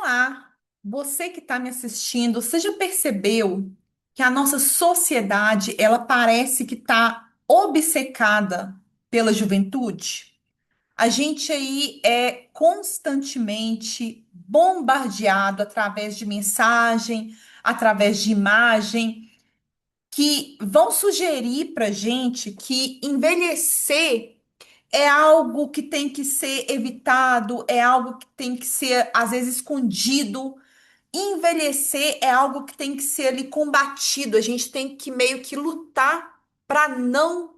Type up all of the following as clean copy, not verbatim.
Olá, você que está me assistindo, você já percebeu que a nossa sociedade ela parece que está obcecada pela juventude? A gente aí é constantemente bombardeado através de mensagem, através de imagem, que vão sugerir para gente que envelhecer é algo que tem que ser evitado, é algo que tem que ser, às vezes, escondido. Envelhecer é algo que tem que ser ali combatido. A gente tem que meio que lutar para não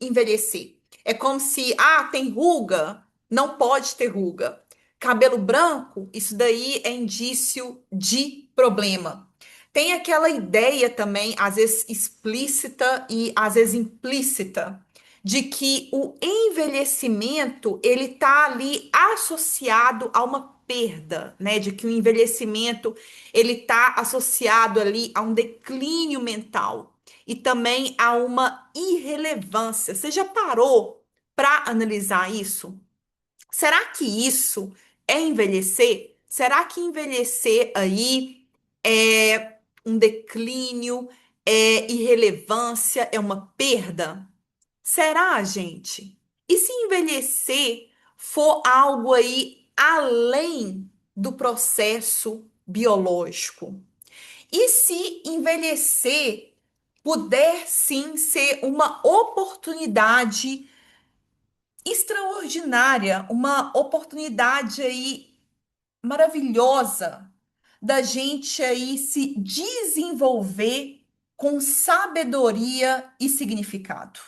envelhecer. É como se, tem ruga, não pode ter ruga. Cabelo branco, isso daí é indício de problema. Tem aquela ideia também, às vezes explícita e às vezes implícita, de que o envelhecimento ele tá ali associado a uma perda, né? De que o envelhecimento ele tá associado ali a um declínio mental e também a uma irrelevância. Você já parou para analisar isso? Será que isso é envelhecer? Será que envelhecer aí é um declínio, é irrelevância, é uma perda? Será, gente? E se envelhecer for algo aí além do processo biológico? E se envelhecer puder sim ser uma oportunidade extraordinária, uma oportunidade aí maravilhosa da gente aí se desenvolver com sabedoria e significado?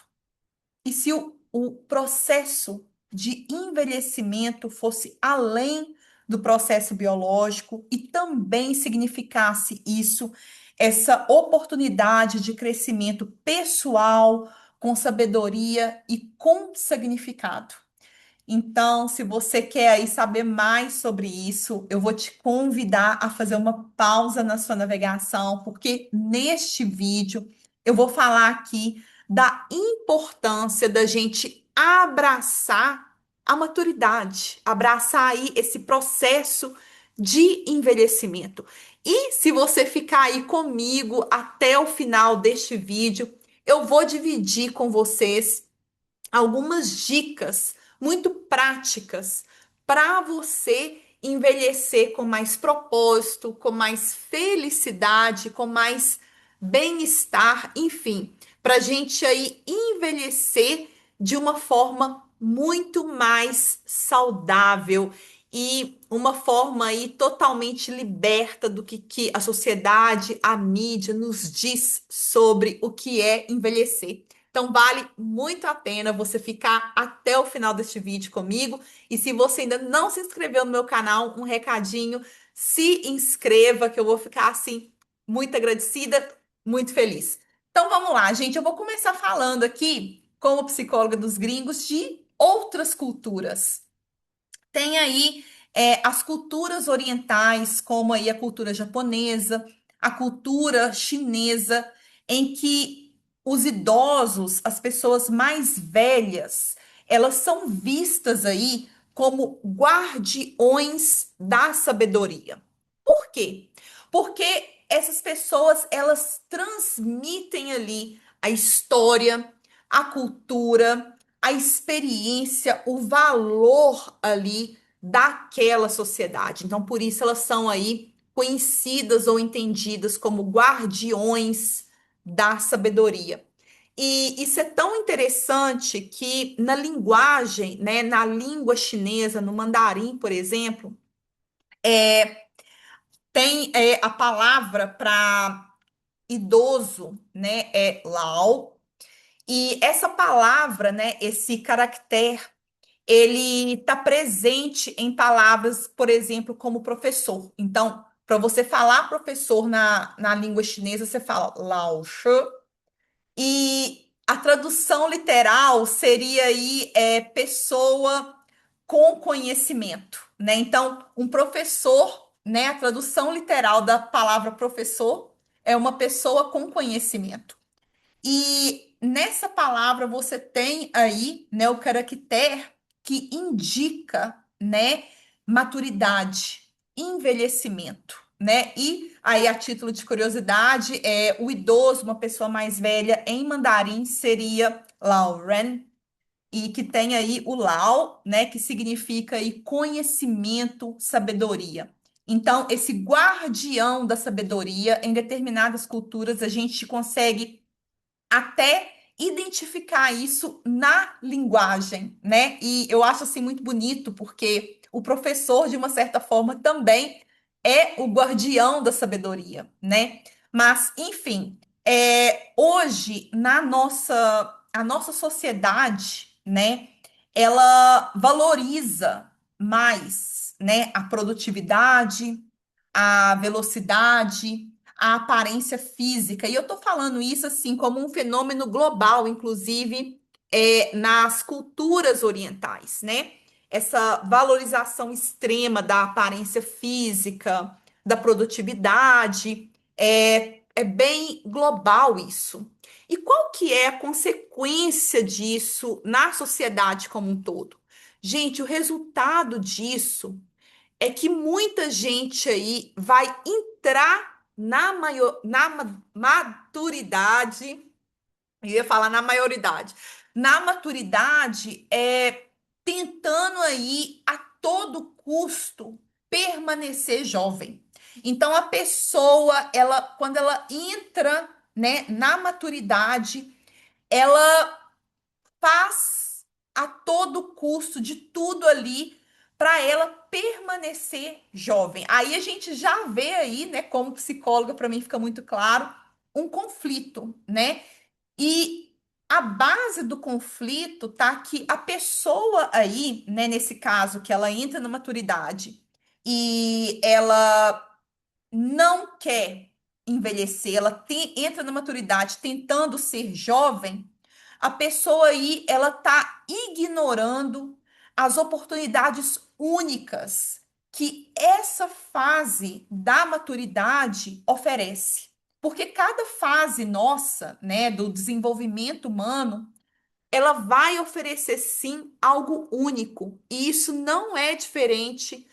E se o processo de envelhecimento fosse além do processo biológico e também significasse isso, essa oportunidade de crescimento pessoal, com sabedoria e com significado? Então, se você quer aí saber mais sobre isso, eu vou te convidar a fazer uma pausa na sua navegação, porque neste vídeo eu vou falar aqui da importância da gente abraçar a maturidade, abraçar aí esse processo de envelhecimento. E se você ficar aí comigo até o final deste vídeo, eu vou dividir com vocês algumas dicas muito práticas para você envelhecer com mais propósito, com mais felicidade, com mais bem-estar, enfim, para a gente aí envelhecer de uma forma muito mais saudável e uma forma aí totalmente liberta do que a sociedade, a mídia nos diz sobre o que é envelhecer. Então vale muito a pena você ficar até o final deste vídeo comigo. E se você ainda não se inscreveu no meu canal, um recadinho, se inscreva que eu vou ficar assim muito agradecida, muito feliz. Então vamos lá, gente. Eu vou começar falando aqui, como psicóloga dos gringos, de outras culturas. Tem aí as culturas orientais, como aí a cultura japonesa, a cultura chinesa, em que os idosos, as pessoas mais velhas, elas são vistas aí como guardiões da sabedoria. Por quê? Porque essas pessoas, elas transmitem ali a história, a cultura, a experiência, o valor ali daquela sociedade. Então, por isso elas são aí conhecidas ou entendidas como guardiões da sabedoria. E isso é tão interessante que na linguagem, né, na língua chinesa, no mandarim, por exemplo, tem a palavra para idoso, né, é Lao. E essa palavra, né, esse caractere, ele está presente em palavras, por exemplo, como professor. Então, para você falar professor na língua chinesa, você fala Lao Shi. E a tradução literal seria aí pessoa com conhecimento, né? Então, um professor, né? A tradução literal da palavra professor é uma pessoa com conhecimento. E nessa palavra você tem aí, né, o caractere que indica, né, maturidade. envelhecimento, né? E aí, a título de curiosidade, o idoso, uma pessoa mais velha, em mandarim seria Lao Ren, e que tem aí o Lao, né, que significa aí conhecimento, sabedoria. Então, esse guardião da sabedoria, em determinadas culturas, a gente consegue até identificar isso na linguagem, né? E eu acho assim muito bonito, porque o professor, de uma certa forma, também é o guardião da sabedoria, né? Mas, enfim, hoje, a nossa sociedade, né, ela valoriza mais, né, a produtividade, a velocidade, a aparência física. E eu tô falando isso assim como um fenômeno global, inclusive nas culturas orientais, né? Essa valorização extrema da aparência física, da produtividade, é bem global isso. E qual que é a consequência disso na sociedade como um todo? Gente, o resultado disso é que muita gente aí vai entrar na maturidade, eu ia falar na maioridade, na maturidade, tentando aí a todo custo permanecer jovem. Então a pessoa, ela, quando ela entra, né, na maturidade, ela faz a todo custo de tudo ali para ela permanecer jovem. Aí a gente já vê aí, né, como psicóloga, para mim fica muito claro, um conflito, né? E a base do conflito tá que a pessoa aí, né, nesse caso que ela entra na maturidade e ela não quer envelhecer, ela entra na maturidade tentando ser jovem, a pessoa aí, ela tá ignorando as oportunidades únicas que essa fase da maturidade oferece. Porque cada fase nossa, né, do desenvolvimento humano, ela vai oferecer sim algo único. E isso não é diferente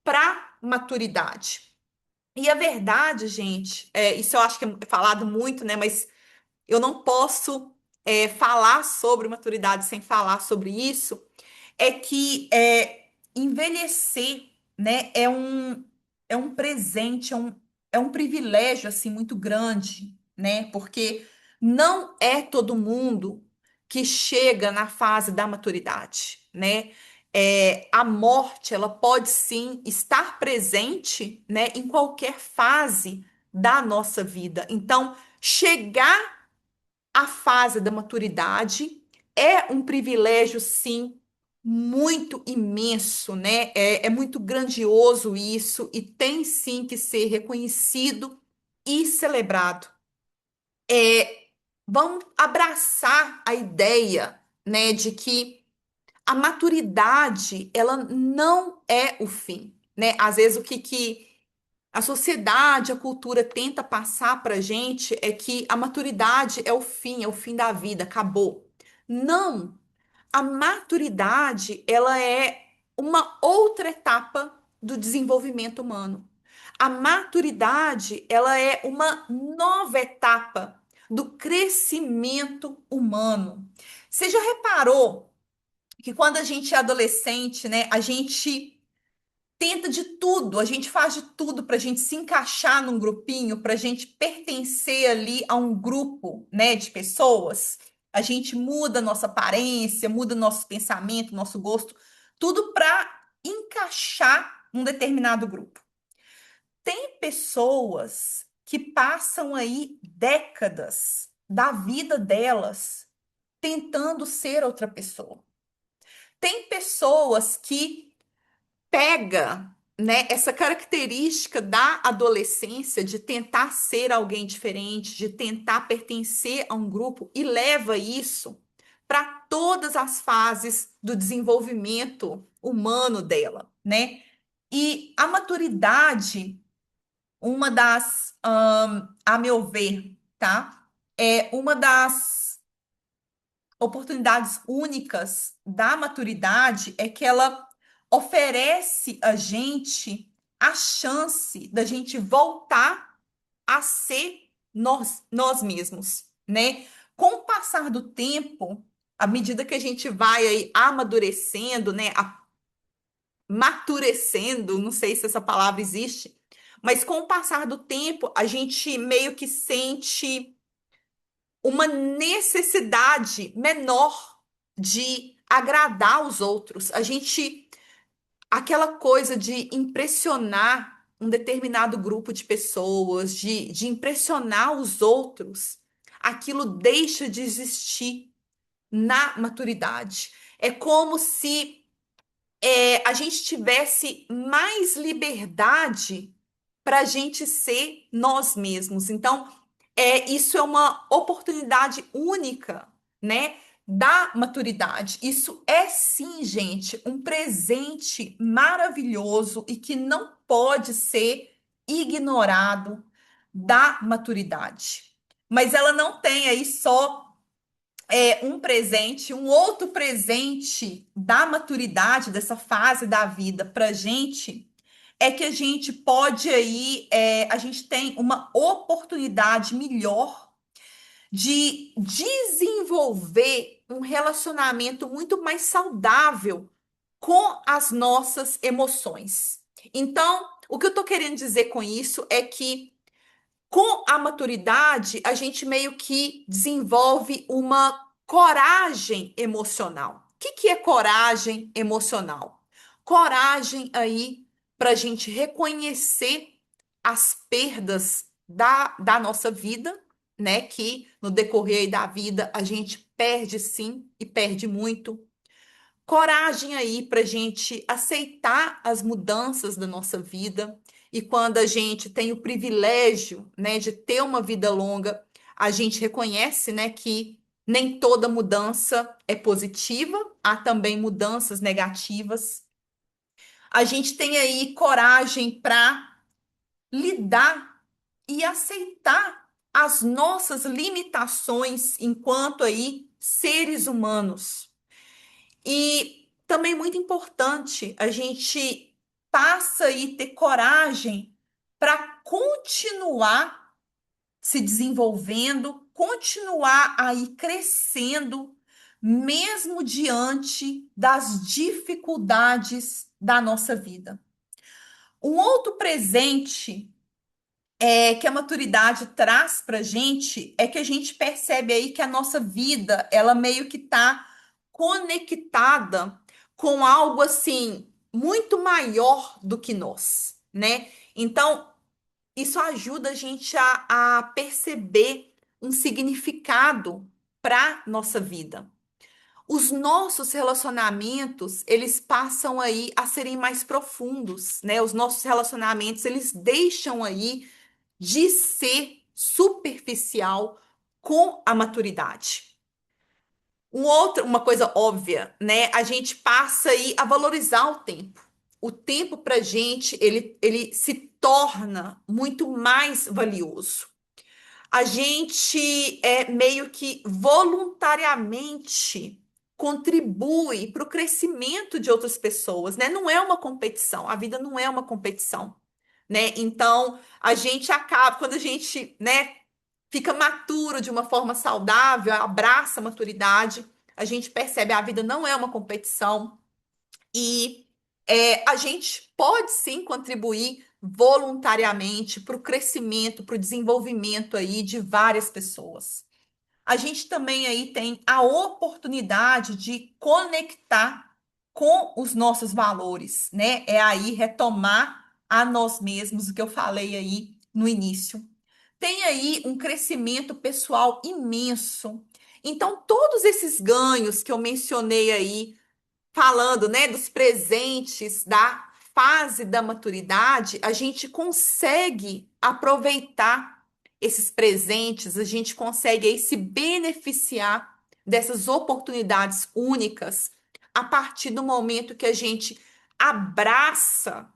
para maturidade. E a verdade, gente, isso eu acho que é falado muito, né? Mas eu não posso falar sobre maturidade sem falar sobre isso. É que envelhecer, né, é um presente, é um privilégio assim muito grande, né? Porque não é todo mundo que chega na fase da maturidade, né? A morte, ela pode sim estar presente, né, em qualquer fase da nossa vida. Então, chegar à fase da maturidade é um privilégio, sim, muito imenso, né? É muito grandioso isso e tem sim que ser reconhecido e celebrado. Vamos abraçar a ideia, né, de que a maturidade, ela não é o fim, né? Às vezes que a sociedade, a cultura tenta passar para gente é que a maturidade é o fim da vida, acabou. Não, a maturidade, ela é uma outra etapa do desenvolvimento humano. A maturidade, ela é uma nova etapa do crescimento humano. Você já reparou que quando a gente é adolescente, né, a gente tenta de tudo, a gente faz de tudo para a gente se encaixar num grupinho, para a gente pertencer ali a um grupo, né, de pessoas. A gente muda nossa aparência, muda nosso pensamento, nosso gosto, tudo para encaixar num determinado grupo. Tem pessoas que passam aí décadas da vida delas tentando ser outra pessoa. Tem pessoas que pega, né, essa característica da adolescência de tentar ser alguém diferente, de tentar pertencer a um grupo e leva isso para todas as fases do desenvolvimento humano dela, né? E a maturidade, uma das, a meu ver, tá? É uma das oportunidades únicas da maturidade é que ela oferece a gente a chance da gente voltar a ser nós mesmos, né? Com o passar do tempo, à medida que a gente vai aí amadurecendo, né, maturecendo, não sei se essa palavra existe, mas com o passar do tempo, a gente meio que sente uma necessidade menor de agradar os outros. A gente, aquela coisa de impressionar um determinado grupo de pessoas, de impressionar os outros, aquilo deixa de existir na maturidade. É como se a gente tivesse mais liberdade para a gente ser nós mesmos. Então, isso é uma oportunidade única, né, da maturidade. Isso é sim, gente, um presente maravilhoso e que não pode ser ignorado da maturidade. Mas ela não tem aí só um presente, um outro presente da maturidade, dessa fase da vida para gente, é que a gente pode aí, a gente tem uma oportunidade melhor de desenvolver um relacionamento muito mais saudável com as nossas emoções. Então, o que eu tô querendo dizer com isso é que com a maturidade, a gente meio que desenvolve uma coragem emocional. O que é coragem emocional? Coragem aí para a gente reconhecer as perdas da nossa vida, né? Que no decorrer da vida a gente perde sim e perde muito. Coragem aí para a gente aceitar as mudanças da nossa vida. E quando a gente tem o privilégio, né, de ter uma vida longa, a gente reconhece, né, que nem toda mudança é positiva, há também mudanças negativas. A gente tem aí coragem para lidar e aceitar as nossas limitações enquanto aí seres humanos. E também muito importante, a gente passa aí ter coragem para continuar se desenvolvendo, continuar aí crescendo, mesmo diante das dificuldades da nossa vida. Um outro presente que a maturidade traz para a gente é que a gente percebe aí que a nossa vida, ela meio que está conectada com algo assim muito maior do que nós, né? Então, isso ajuda a gente a perceber um significado para nossa vida. Os nossos relacionamentos, eles passam aí a serem mais profundos, né? Os nossos relacionamentos, eles deixam aí de ser superficial com a maturidade. Uma coisa óbvia, né? A gente passa aí a valorizar o tempo. O tempo para gente, ele se torna muito mais valioso. A gente meio que voluntariamente contribui para o crescimento de outras pessoas, né? Não é uma competição. A vida não é uma competição, né? Então, a gente acaba, quando a gente, né, fica maturo de uma forma saudável, abraça a maturidade, a gente percebe a vida não é uma competição e a gente pode sim contribuir voluntariamente para o crescimento, para o desenvolvimento aí de várias pessoas. A gente também aí tem a oportunidade de conectar com os nossos valores, né? É aí retomar a nós mesmos, o que eu falei aí no início. Tem aí um crescimento pessoal imenso. Então, todos esses ganhos que eu mencionei aí, falando, né, dos presentes da fase da maturidade, a gente consegue aproveitar esses presentes, a gente consegue aí se beneficiar dessas oportunidades únicas a partir do momento que a gente abraça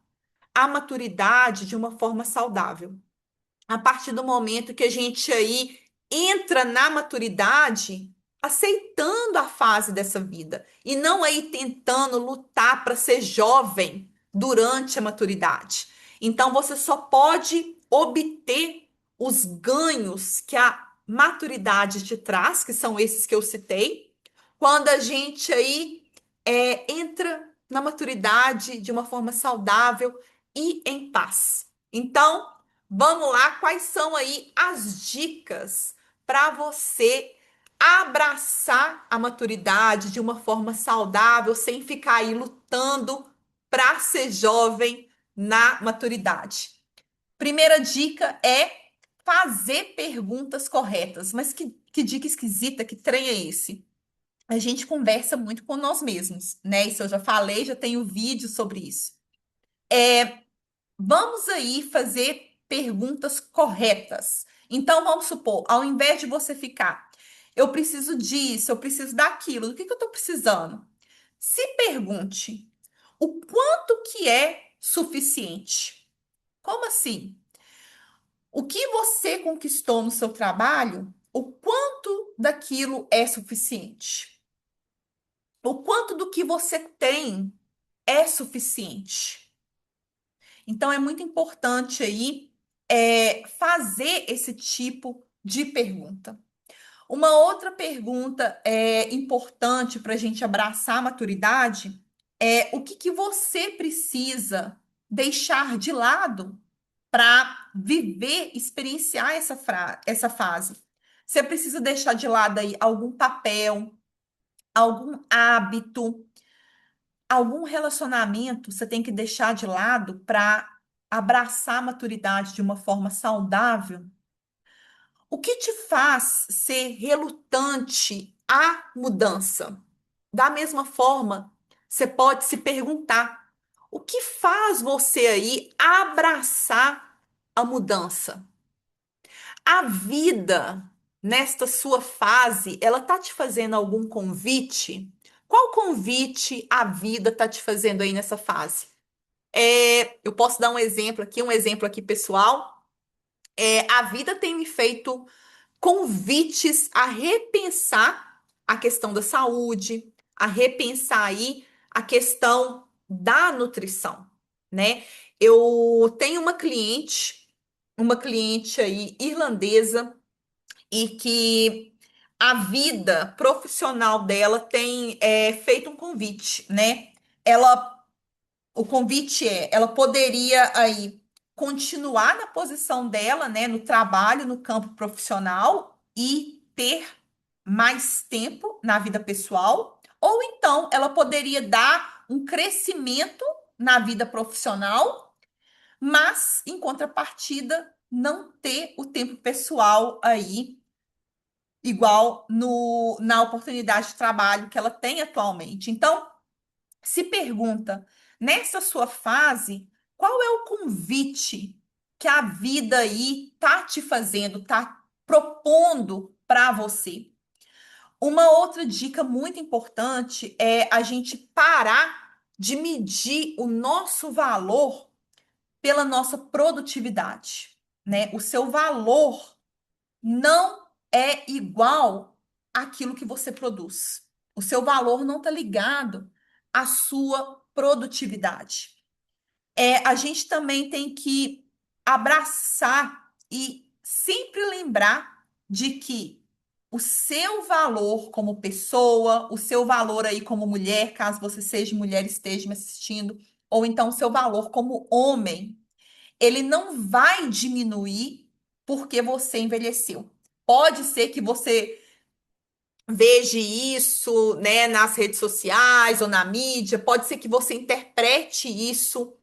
a maturidade de uma forma saudável. A partir do momento que a gente aí entra na maturidade, aceitando a fase dessa vida e não aí tentando lutar para ser jovem durante a maturidade. Então, você só pode obter os ganhos que a maturidade te traz, que são esses que eu citei, quando a gente aí entra na maturidade de uma forma saudável e em paz. Então, vamos lá, quais são aí as dicas para você abraçar a maturidade de uma forma saudável, sem ficar aí lutando para ser jovem na maturidade? Primeira dica é fazer perguntas corretas. Mas que dica esquisita, que trem é esse? A gente conversa muito com nós mesmos, né? Isso eu já falei, já tenho vídeo sobre isso. Vamos aí fazer perguntas corretas. Então, vamos supor, ao invés de você ficar, eu preciso disso, eu preciso daquilo, do que eu estou precisando? Se pergunte, o quanto que é suficiente? Como assim? O que você conquistou no seu trabalho, o quanto daquilo é suficiente? O quanto do que você tem é suficiente? Então, é muito importante aí fazer esse tipo de pergunta. Uma outra pergunta importante para a gente abraçar a maturidade é o que você precisa deixar de lado para viver, experienciar essa fase. Você precisa deixar de lado aí algum papel, algum hábito, algum relacionamento, você tem que deixar de lado para abraçar a maturidade de uma forma saudável. O que te faz ser relutante à mudança? Da mesma forma, você pode se perguntar: o que faz você aí abraçar a mudança? A vida, nesta sua fase, ela tá te fazendo algum convite? Qual convite a vida tá te fazendo aí nessa fase? Eu posso dar um exemplo aqui pessoal. A vida tem me feito convites a repensar a questão da saúde, a repensar aí a questão da nutrição, né? Eu tenho uma cliente aí irlandesa e que a vida profissional dela tem feito um convite, né? Ela, o convite ela poderia aí continuar na posição dela, né, no trabalho, no campo profissional e ter mais tempo na vida pessoal, ou então ela poderia dar um crescimento na vida profissional, mas em contrapartida não ter o tempo pessoal aí igual no, na oportunidade de trabalho que ela tem atualmente. Então, se pergunta, nessa sua fase, qual é o convite que a vida aí tá te fazendo, tá propondo para você? Uma outra dica muito importante é a gente parar de medir o nosso valor pela nossa produtividade, né? O seu valor não é igual àquilo que você produz. O seu valor não está ligado à sua produtividade. A gente também tem que abraçar e sempre lembrar de que o seu valor como pessoa, o seu valor aí como mulher, caso você seja mulher e esteja me assistindo, ou então o seu valor como homem, ele não vai diminuir porque você envelheceu. Pode ser que você veja isso, né, nas redes sociais ou na mídia, pode ser que você interprete isso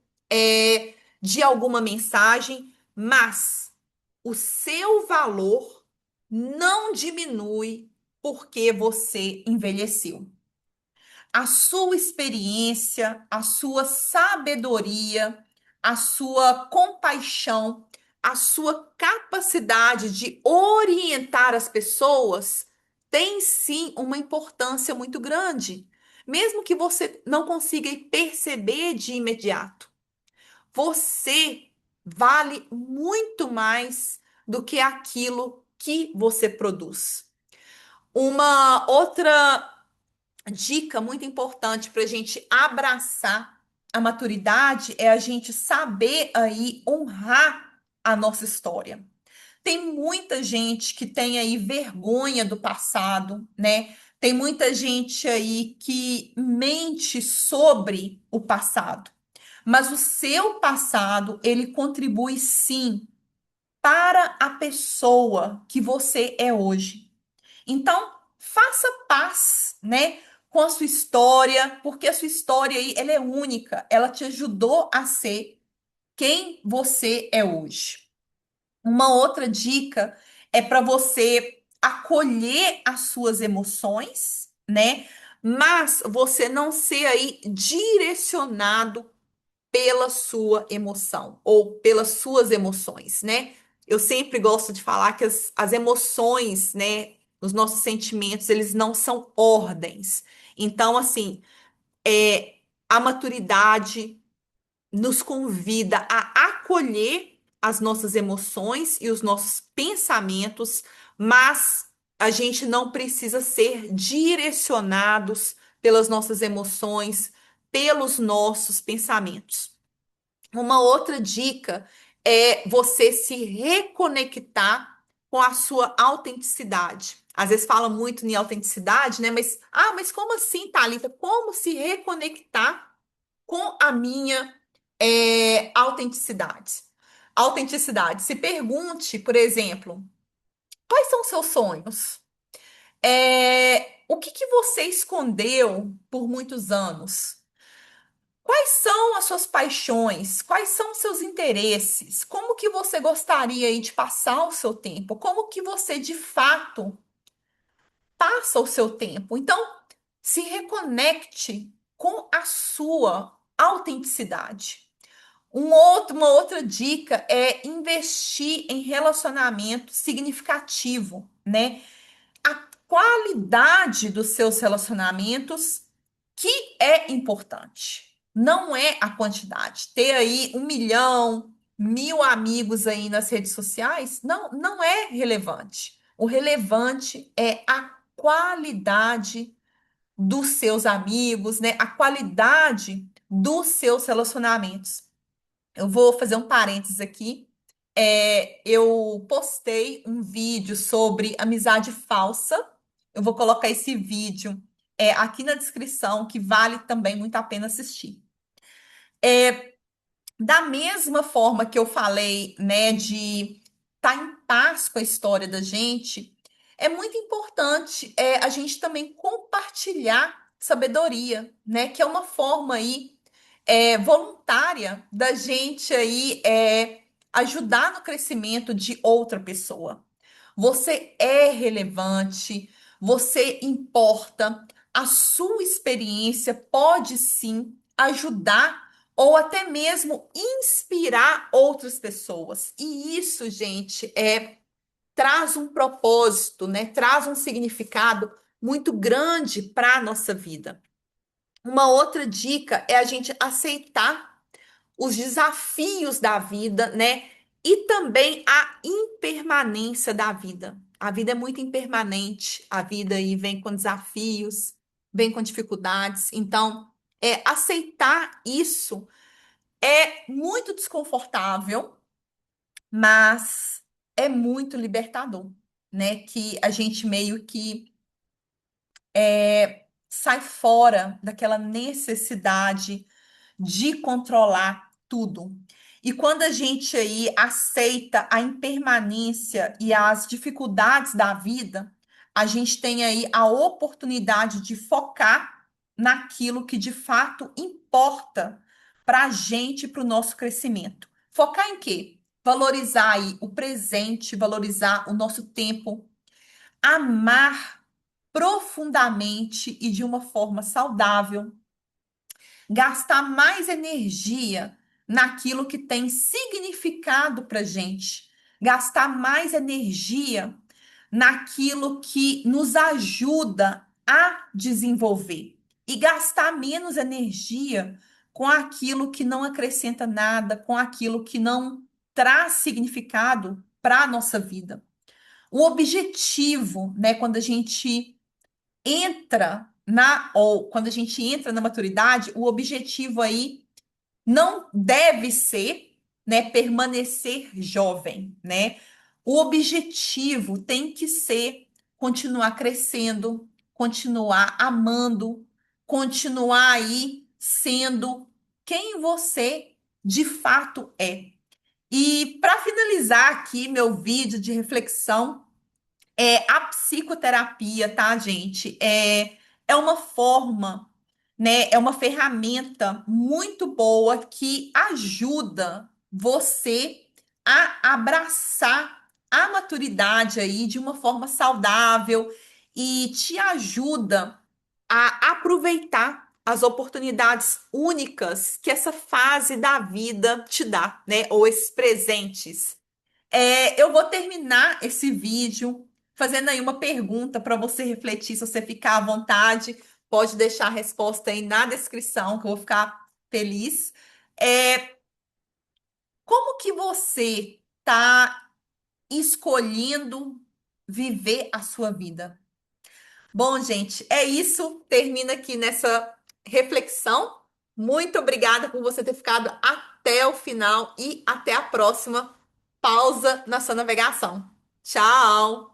de alguma mensagem, mas o seu valor não diminui porque você envelheceu. A sua experiência, a sua sabedoria, a sua compaixão, a sua capacidade de orientar as pessoas tem sim uma importância muito grande, mesmo que você não consiga perceber de imediato. Você vale muito mais do que aquilo que você produz. Uma outra dica muito importante para a gente abraçar a maturidade é a gente saber aí honrar a nossa história. Tem muita gente que tem aí vergonha do passado, né? Tem muita gente aí que mente sobre o passado. Mas o seu passado, ele contribui sim para a pessoa que você é hoje. Então, faça paz, né, com a sua história, porque a sua história aí, ela é única, ela te ajudou a ser quem você é hoje. Uma outra dica é para você acolher as suas emoções, né? Mas você não ser aí direcionado pela sua emoção ou pelas suas emoções, né? Eu sempre gosto de falar que as emoções, né, os nossos sentimentos, eles não são ordens. Então, assim, a maturidade nos convida a acolher as nossas emoções e os nossos pensamentos, mas a gente não precisa ser direcionados pelas nossas emoções, pelos nossos pensamentos. Uma outra dica é você se reconectar com a sua autenticidade. Às vezes fala muito em autenticidade, né? Mas como assim, Thalita? Como se reconectar com a minha autenticidade? Autenticidade. Se pergunte, por exemplo, quais são os seus sonhos? O que que você escondeu por muitos anos? Quais são as suas paixões? Quais são os seus interesses? Como que você gostaria aí de passar o seu tempo? Como que você de fato passa o seu tempo? Então, se reconecte com a sua autenticidade. Uma outra dica é investir em relacionamento significativo, né? A qualidade dos seus relacionamentos que é importante. Não é a quantidade. Ter aí 1 milhão, 1.000 amigos aí nas redes sociais, não é relevante. O relevante é a qualidade dos seus amigos, né? A qualidade dos seus relacionamentos. Eu vou fazer um parênteses aqui. Eu postei um vídeo sobre amizade falsa. Eu vou colocar esse vídeo aqui na descrição, que vale também muito a pena assistir. Da mesma forma que eu falei, né, de estar em paz com a história da gente, é muito importante a gente também compartilhar sabedoria, né, que é uma forma aí voluntária da gente aí ajudar no crescimento de outra pessoa. Você é relevante, você importa, a sua experiência pode sim ajudar ou até mesmo inspirar outras pessoas. E isso, gente, traz um propósito, né? Traz um significado muito grande para a nossa vida. Uma outra dica é a gente aceitar os desafios da vida, né? E também a impermanência da vida. A vida é muito impermanente, a vida aí vem com desafios, vem com dificuldades. Então, aceitar isso é muito desconfortável, mas é muito libertador, né? Que a gente meio que sai fora daquela necessidade de controlar tudo. E quando a gente aí aceita a impermanência e as dificuldades da vida, a gente tem aí a oportunidade de focar naquilo que de fato importa para a gente, para o nosso crescimento. Focar em quê? Valorizar aí o presente, valorizar o nosso tempo, amar profundamente e de uma forma saudável, gastar mais energia naquilo que tem significado para gente, gastar mais energia naquilo que nos ajuda a desenvolver e gastar menos energia com aquilo que não acrescenta nada, com aquilo que não traz significado para a nossa vida. O objetivo, né, quando a gente entra na ou quando a gente entra na maturidade, o objetivo aí não deve ser, né, permanecer jovem, né? O objetivo tem que ser continuar crescendo, continuar amando, continuar aí sendo quem você de fato é. E para finalizar aqui meu vídeo de reflexão, a psicoterapia, tá, gente? É uma forma, né? É uma ferramenta muito boa que ajuda você a abraçar a maturidade aí de uma forma saudável e te ajuda a aproveitar as oportunidades únicas que essa fase da vida te dá, né? Ou esses presentes. Eu vou terminar esse vídeo fazendo aí uma pergunta para você refletir, se você ficar à vontade, pode deixar a resposta aí na descrição, que eu vou ficar feliz. É, como que você está escolhendo viver a sua vida? Bom, gente, é isso. Termina aqui nessa reflexão. Muito obrigada por você ter ficado até o final e até a próxima pausa na sua navegação. Tchau!